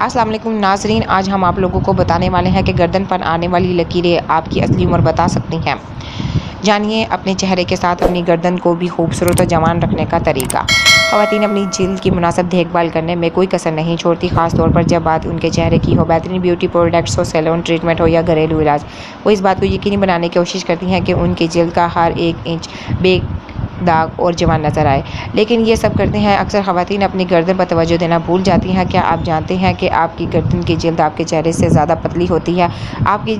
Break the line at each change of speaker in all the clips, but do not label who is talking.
अस्सलाम वालेकुम नाज़रीन, आज हम आप लोगों को बताने वाले हैं कि गर्दन पर आने वाली लकीरें आपकी असली उम्र बता सकती हैं। जानिए अपने चेहरे के साथ अपनी गर्दन को भी खूबसूरत और जवान रखने का तरीका। ख़वातीन अपनी जिल्द की मुनासिब देखभाल करने में कोई कसर नहीं छोड़ती, ख़ास तौर पर जब बात उनके चेहरे की हो। बेहतरीन ब्यूटी प्रोडक्ट्स हो, सैलून ट्रीटमेंट हो या घरेलू इलाज, वो इस बात को यकीनी बनाने की कोशिश करती हैं कि उनकी जिल्द का हर एक इंच दाग और जवान नज़र आए। लेकिन ये सब करते हैं अक्सर ख़वातीन अपनी गर्दन पर तवज्जो देना भूल जाती हैं। क्या आप जानते हैं कि आपकी गर्दन की जिल्द आपके चेहरे से ज़्यादा पतली होती है? आपकी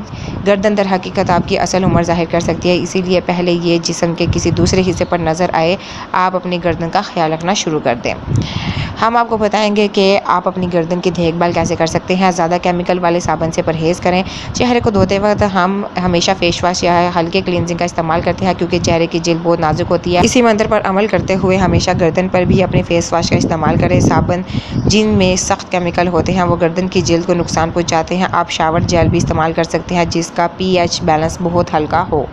गर्दन दर हकीकत आपकी असल उम्र ज़ाहिर कर सकती है। इसीलिए पहले ये जिस्म के किसी दूसरे हिस्से पर नज़र आए, आप अपनी गर्दन का ख्याल रखना शुरू कर दें। हम आपको बताएंगे कि आप अपनी गर्दन की देखभाल कैसे कर सकते हैं। ज़्यादा केमिकल वाले साबुन से परहेज़ करें। चेहरे को धोते वक्त हम हमेशा फेस वॉश या हल्के क्लींजिंग का इस्तेमाल करते हैं, क्योंकि चेहरे की जिल्द बहुत नाजुक होती है। इसी मंत्र पर अमल करते हुए हमेशा गर्दन पर भी अपने फेस वॉश का इस्तेमाल करें। साबुन जिनमें सख्त केमिकल होते हैं वो गर्दन की जिल्द को नुकसान पहुँचाते हैं। आप शावर जेल भी इस्तेमाल कर सकते हैं जिसका pH बैलेंस बहुत हल्का हो।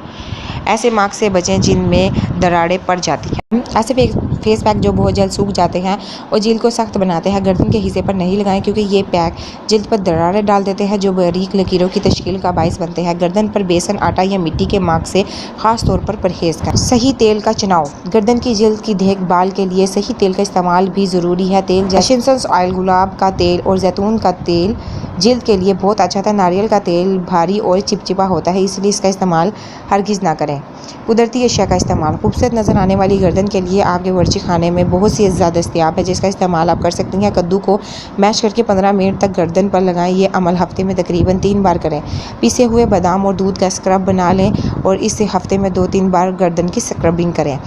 ऐसे मास्क से बचें जिनमें दरारें पड़ जाती हैं। ऐसे फेस पैक जो बहुत जल्द सूख जाते हैं और जिल्द को सख्त बनाते हैं, गर्दन के हिस्से पर नहीं लगाएं, क्योंकि ये पैक जिल्द पर दरारें डाल देते हैं जो बारीक लकीरों की तश्कील का बायस बनते हैं। गर्दन पर बेसन, आटा या मिट्टी के मास्क से खास तौर पर परहेज करें। सही तेल का चुनाव। गर्दन की जिल्द की देखभाल के लिए सही तेल का इस्तेमाल भी ज़रूरी है। तेल जैसे ऑयल, गुलाब का तेल और जैतून का तेल जिल्द के लिए बहुत अच्छा था। नारियल का तेल भारी और चिपचिपा होता है, इसलिए इसका इस्तेमाल हरगिज़ ना करें। कुदरती अशिया का इस्तेमाल। खूबसूरत नज़र आने वाली गर्दन के लिए आपके वर्ची खाने में बहुत सी ज़्यादा दस्तियाब है, जिसका इस्तेमाल आप कर सकती हैं। कद्दू को मैश करके 15 मिनट तक गर्दन पर लगाएं। ये अमल हफ्ते में तकरीबन 3 बार करें। पीसे हुए बादाम और दूध का स्क्रब बना लें और इससे हफ्ते में 2-3 बार गर्दन की स्क्रबिंग करें।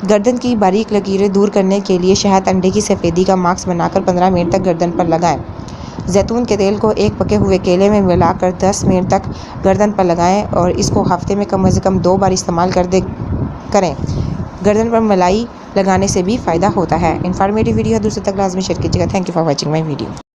गर्दन की बारीक लकीरें दूर करने के लिए शहद अंडे की सफ़ेदी का मास्क बनाकर 15 मिनट तक गर्दन पर लगाएं। जैतून के तेल को एक पके हुए केले में मिलाकर 10 मिनट तक गर्दन पर लगाएं और इसको हफ्ते में कम से कम 2 बार इस्तेमाल करें। गर्दन पर मलाई लगाने से भी फ़ायदा होता है। इन्फॉर्मेटिव वीडियो है, दूसरे तक लाजमी शेयर कीजिएगा। Thank you for watching my video.